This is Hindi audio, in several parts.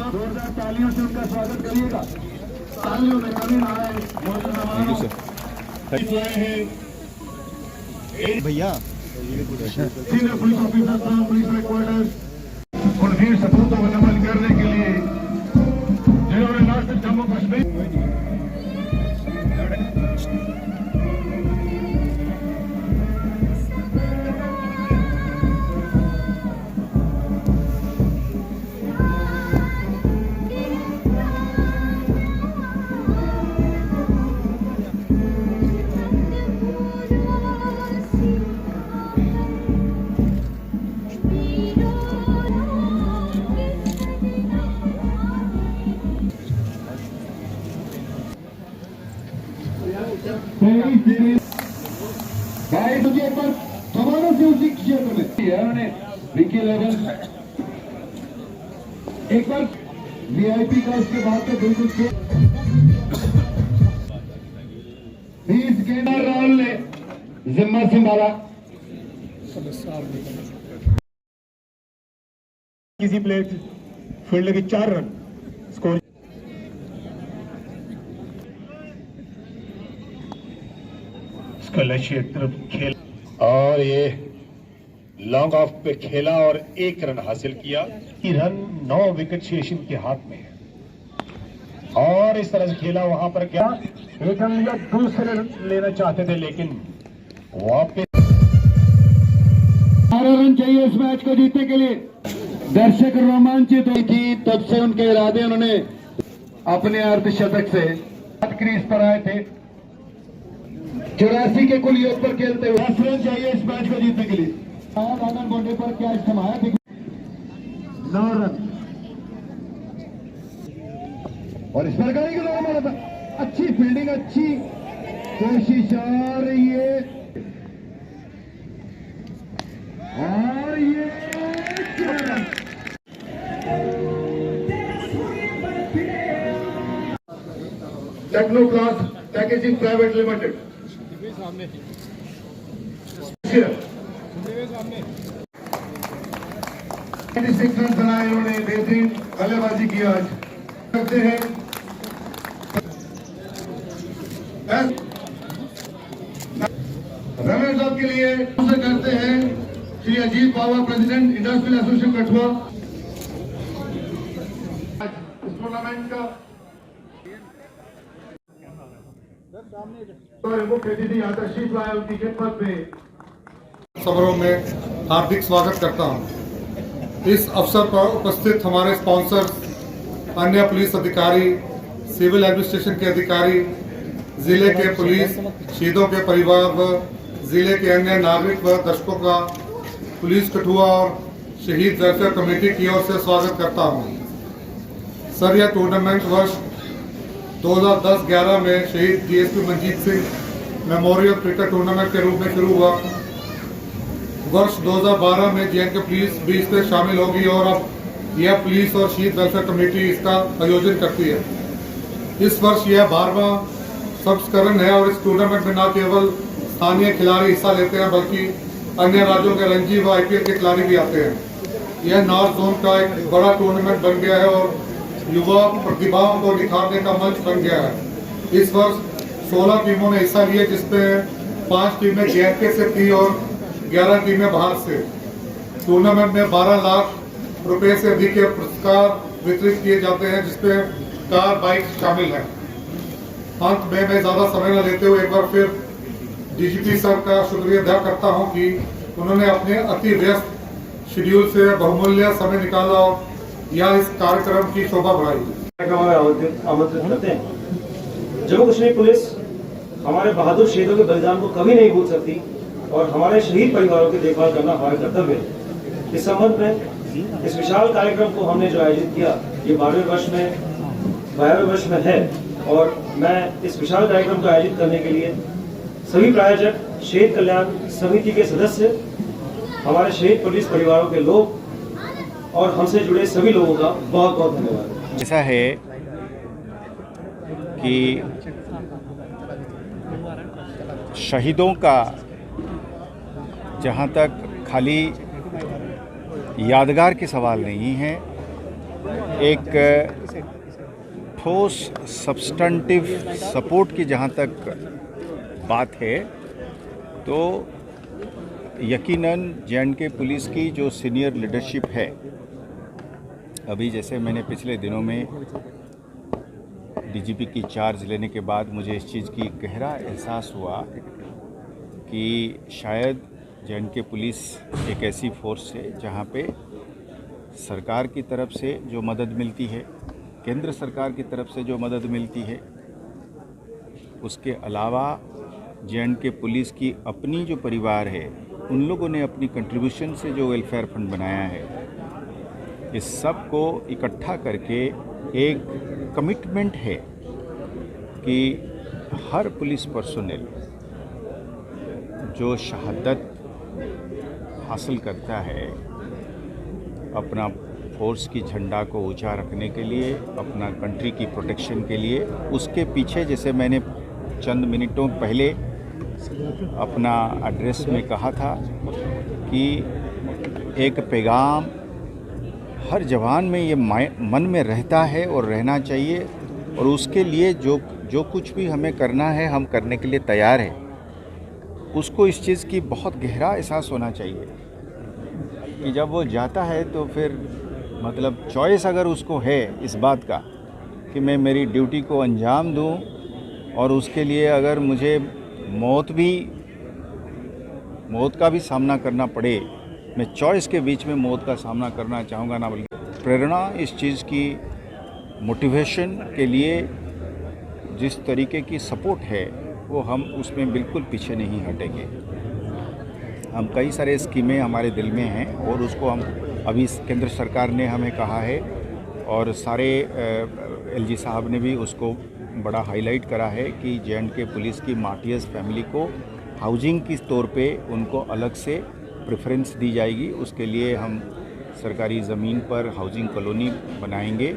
जोरदार तालियों से उनका स्वागत करिएगा। तालियों में कमी ना आए। भैया senior police officer from police headquarters उन वीर सपूतों को नमन करने के लिए जिन्होंने न सिर्फ जम्मू कश्मीर भाई मुझे एक बार दोबारा से उसी क्षेत्र में उन्होंने विकी लेवल एक बार वीआईपी का उसके बाद तो बिल्कुल राहुल ने जिम्मा संभाला। किसी प्लेयर फील्ड के 4 रन स्कोर लक्ष्य तरफ खेल और ये लॉन्ग ऑफ पे खेला और 1 रन हासिल किया। कि रन 9 विकेट शेषन के हाथ में है और इस तरह से खेला। वहां पर क्या एक रन या दूसरे रन लेना चाहते थे लेकिन वापस 12 रन चाहिए इस मैच को जीतने के लिए। दर्शक रोमांचित हुई थी तब से उनके इरादे उन्होंने अपने अर्धशतक से क्रीज पर आए थे। 84 के कुल योग पर खेलते हुए 10 रन चाहिए इस मैच को जीतने के लिए। आनंद बोंडे पर क्या इस्तेमाल 9 रन और इस प्रकार की मारा था। अच्छी फील्डिंग अच्छी कोशिश आ रही है और ये techno class packaging private limited सामने 96 रन बनाए उन्होंने। बेहतरीन बल्लेबाजी की आज करते हैं। रनर्स अप के लिए करते हैं श्री अजीत बाबा प्रेसिडेंट इंडस्ट्रियल एसोसिएशन कठुआ। इस टूर्नामेंट का मुख्य अतिथि यहाँ तशरीफ लाए उनकी खिदमत में समारोह में हार्दिक स्वागत करता हूँ। इस अवसर पर उपस्थित हमारे स्पॉन्सर्स, अन्य पुलिस अधिकारी, सिविल एडमिनिस्ट्रेशन के अधिकारी, जिले के पुलिस, शहीदों के परिवार व जिले के अन्य नागरिक व दर्शकों का पुलिस कठुआ और शहीद वेलफेयर कमेटी की ओर से स्वागत करता हूँ। सर, यह टूर्नामेंट वर्ष 2010-11 में शहीद DSP Manjeet Singh memorial cricket tournament के रूप में शुरू हुआ। वर्ष 2012 में जेएनके पुलिस भी इसमें शामिल होगी और अब यह पुलिस और शहीद वेलफेयर कमेटी इसका आयोजन करती है। इस वर्ष यह 12वां संस्करण है और इस टूर्नामेंट में न केवल स्थानीय खिलाड़ी हिस्सा लेते हैं बल्कि अन्य राज्यों के रणजी व आईपीएल के खिलाड़ी भी आते हैं। यह नॉर्थ जोन का एक बड़ा टूर्नामेंट बन गया है और युवा प्रतिभाओं को निखारने का मंच बन गया है। इस वर्ष 16 टीमों ने हिस्सा लिया जिसमें 5 टीमें जेएनके से थी और 11 टीमें बाहर से। टूर्नामेंट में 12 लाख रुपए से अधिक के पुरस्कार वितरित किए जाते हैं जिसमें कार बाइक शामिल है। अंत में मैं ज्यादा समय न लेते हुए एक बार फिर डीजीपी सर का शुक्रिया अदा करता हूं कि उन्होंने अपने अति व्यस्त शेड्यूल से बहुमूल्य समय निकाला और यह इस कार्यक्रम की शोभा बढ़ाई। आमंत्रित करते हैं। जम्मू कश्मीर पुलिस हमारे बहादुर शहीदों के बलिदान को कभी नहीं भूल सकती और हमारे शहीद परिवारों की देखभाल करना हमारा कर्तव्य है। इस संबंध में इस विशाल कार्यक्रम को हमने जो आयोजित किया ये 12वें वर्ष में है और मैं इस विशाल कार्यक्रम को आयोजित करने के लिए सभी प्रायोजक, शहीद कल्याण समिति के सदस्य, हमारे शहीद पुलिस परिवारों के लोग और हमसे जुड़े सभी लोगों का बहुत बहुत धन्यवाद। ऐसा है कि शहीदों का जहाँ तक खाली यादगार के सवाल नहीं है, एक ठोस सब्सटेंटिव सपोर्ट की जहाँ तक बात है तो यकीनन जे.एंड.के पुलिस की जो सीनियर लीडरशिप है, अभी जैसे मैंने पिछले दिनों में डीजीपी की चार्ज लेने के बाद मुझे इस चीज़ की गहरा एहसास हुआ कि शायद जे.एंड.के पुलिस एक ऐसी फोर्स है जहाँ पे सरकार की तरफ से जो मदद मिलती है, केंद्र सरकार की तरफ से जो मदद मिलती है, उसके अलावा जे.एंड.के पुलिस की अपनी जो परिवार है, उन लोगों ने अपनी कंट्रीब्यूशन से जो वेलफेयर फंड बनाया है, इस सब को इकट्ठा करके एक कमिटमेंट है कि हर पुलिस पर्सोनेल जो शहादत हासिल करता है अपना फोर्स की झंडा को ऊंचा रखने के लिए, अपना कंट्री की प्रोटेक्शन के लिए, उसके पीछे जैसे मैंने चंद मिनटों पहले अपना एड्रेस में कहा था कि एक पैगाम हर जवान में ये मन में रहता है और रहना चाहिए, और उसके लिए जो कुछ भी हमें करना है हम करने के लिए तैयार हैं। उसको इस चीज़ की बहुत गहरा एहसास होना चाहिए कि जब वो जाता है तो फिर मतलब चॉइस अगर उसको है इस बात का कि मैं मेरी ड्यूटी को अंजाम दूं, और उसके लिए अगर मुझे मौत का भी सामना करना पड़े, मैं चॉइस के बीच में मौत का सामना करना चाहूँगा ना, बल्कि प्रेरणा इस चीज़ की मोटिवेशन के लिए जिस तरीके की सपोर्ट है वो हम उसमें बिल्कुल पीछे नहीं हटेंगे। हम कई सारे स्कीमें हमारे दिल में हैं और उसको हम अभी केंद्र सरकार ने हमें कहा है और सारे एलजी साहब ने भी उसको बड़ा हाईलाइट करा है कि जे.एंड.के पुलिस की मार्टियर्स फैमिली को हाउसिंग की तौर पे उनको अलग से प्रेफरेंस दी जाएगी। उसके लिए हम सरकारी ज़मीन पर हाउसिंग कॉलोनी बनाएंगे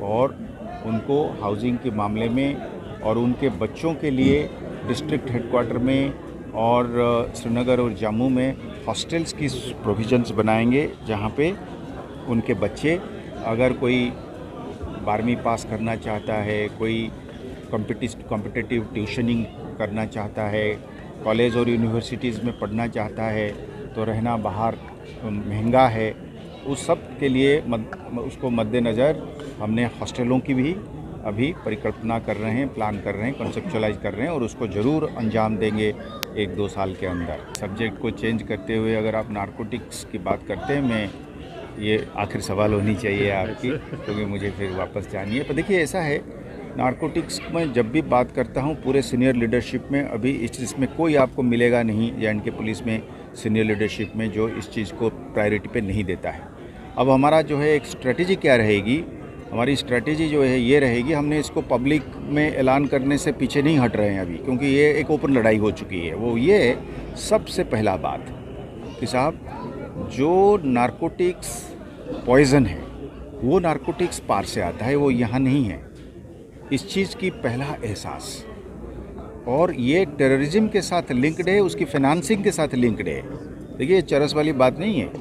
और उनको हाउसिंग के मामले में और उनके बच्चों के लिए डिस्ट्रिक्ट हेडक्वार्टर में और श्रीनगर और जम्मू में हॉस्टल्स की प्रोविजंस बनाएंगे, जहाँ पे उनके बच्चे अगर कोई 12वीं पास करना चाहता है, कोई कॉम्पिटिटिव ट्यूशनिंग करना चाहता है, कॉलेज और यूनिवर्सिटीज़ में पढ़ना चाहता है, तो रहना बाहर महंगा है, उस सब के लिए उसको मद्देनज़र हमने हॉस्टलों की भी अभी परिकल्पना कर रहे हैं, प्लान कर रहे हैं, कॉन्सेप्चुअलाइज कर रहे हैं और उसको ज़रूर अंजाम देंगे 1-2 साल के अंदर। सब्जेक्ट को चेंज करते हुए अगर आप नारकोटिक्स की बात करते हैं, मैं ये आखिर सवाल होनी चाहिए आपकी, क्योंकि मुझे फिर वापस जानी है। पर देखिए ऐसा है, नारकोटिक्स में जब भी बात करता हूँ पूरे सीनियर लीडरशिप में, अभी इस चीज़ में कोई आपको मिलेगा नहीं जे.एंड.के पुलिस में सीनियर लीडरशिप में जो इस चीज़ को प्रायोरिटी पे नहीं देता है। अब हमारा जो है एक स्ट्रेटजी क्या रहेगी, हमारी स्ट्रेटजी जो है ये रहेगी, हमने इसको पब्लिक में ऐलान करने से पीछे नहीं हट रहे हैं अभी, क्योंकि ये एक ओपन लड़ाई हो चुकी है। वो ये सबसे पहला बात कि साहब जो नारकोटिक्स पॉइज़न है वो नारकोटिक्स पार से आता है, वो यहाँ नहीं है। इस चीज़ की पहला एहसास, और ये टेररिज्म के साथ लिंक्ड है, उसकी फाइनेंसिंग के साथ लिंक्ड है। देखिए चरस वाली बात नहीं है,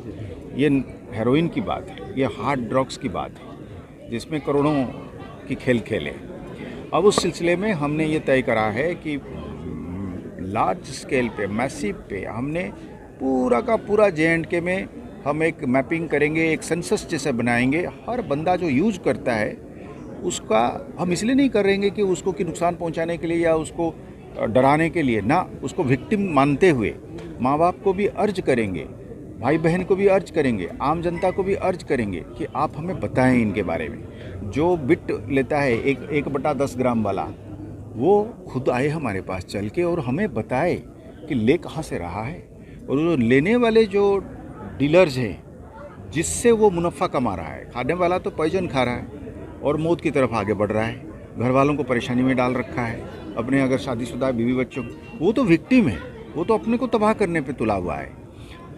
ये हेरोइन की बात है, ये हार्ड ड्रग्स की बात है जिसमें करोड़ों की खेल खेले। अब उस सिलसिले में हमने ये तय करा है कि लार्ज स्केल पे, मैसिव पे हमने पूरा का पूरा जे.एंड.के में हम एक मैपिंग करेंगे, एक सेंसस जैसे बनाएंगे। हर बंदा जो यूज करता है उसका हम इसलिए नहीं करेंगे कि उसको कि नुकसान पहुंचाने के लिए या उसको डराने के लिए ना, उसको विक्टिम मानते हुए माँ बाप को भी अर्ज करेंगे, भाई बहन को भी अर्ज करेंगे, आम जनता को भी अर्ज करेंगे कि आप हमें बताएं इनके बारे में। जो बिट लेता है 1/10 ग्राम वाला, वो खुद आए हमारे पास चल के और हमें बताए कि ले कहाँ से रहा है, और वो लेने वाले जो डीलर्स हैं जिससे वो मुनाफा कमा रहा है, खाने वाला तो पॉइजन खा रहा है और मौत की तरफ आगे बढ़ रहा है, घर वालों को परेशानी में डाल रखा है, अपने अगर शादीशुदा बीवी बच्चों, वो तो विक्टिम है, वो तो अपने को तबाह करने पे तुला हुआ है।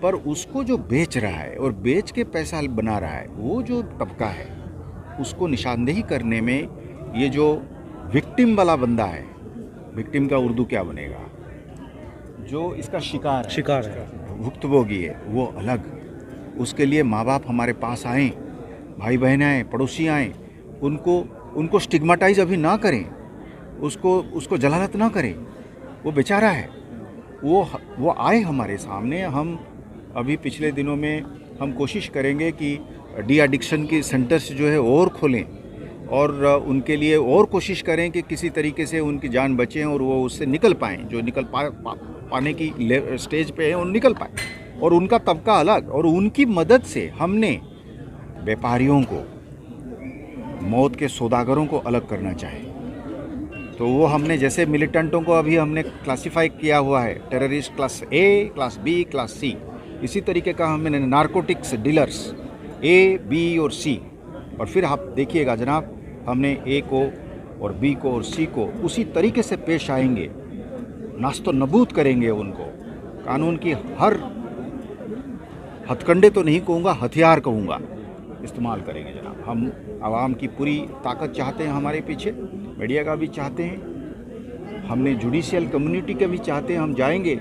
पर उसको जो बेच रहा है और बेच के पैसा बना रहा है, वो जो तबका है, उसको निशानदेही करने में ये जो विक्टिम वाला बंदा है, विक्टिम का उर्दू क्या बनेगा, जो इसका शिकार है, भुक्तभोगी है, वो अलग। उसके लिए माँ बाप हमारे पास आएँ भाई बहनें आएँ, पड़ोसी आएँ, उनको स्टिग्माटाइज अभी ना करें, उसको जलालत ना करें। वो बेचारा है, वो आए हमारे सामने। हम अभी पिछले दिनों में हम कोशिश करेंगे कि डी एडिक्शन की सेंटर्स जो है और खोलें और उनके लिए और कोशिश करें कि किसी तरीके से उनकी जान बचें और वो उससे निकल पाएँ, जो निकल पाने की स्टेज पे है, और निकल पाए। और उनका तबका अलग, और उनकी मदद से हमने व्यापारियों को, मौत के सौदागरों को अलग करना चाहिए। तो वो हमने जैसे मिलिटेंटों को अभी हमने क्लासिफाई किया हुआ है, terrorist class A, class B, class C, इसी तरीके का हमने नारकोटिक्स डीलर्स ए, बी और सी, और फिर आप देखिएगा जनाब, हमने ए को और बी को और सी को उसी तरीके से पेश आएंगे, नास्तो नबूद करेंगे उनको। कानून की हर हथकंडे तो नहीं कहूँगा, हथियार कहूँगा, इस्तेमाल करेंगे जनाब। हम आवाम की पूरी ताकत चाहते हैं हमारे पीछे, मीडिया का भी चाहते हैं, हमने जुडिशियल कम्युनिटी के भी चाहते हैं। हम जाएंगे,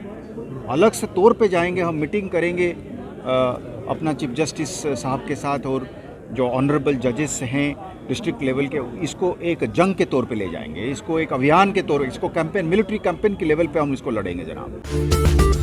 अलग से तौर पे जाएंगे, हम मीटिंग करेंगे अपना चीफ जस्टिस साहब के साथ, और जो ऑनरेबल जजेस हैं डिस्ट्रिक्ट लेवल के, इसको एक जंग के तौर पे ले जाएंगे, इसको एक अभियान के तौर, इसको कैंपेन, मिलिट्री कैंपेन के लेवल पे हम इसको लड़ेंगे जनाब।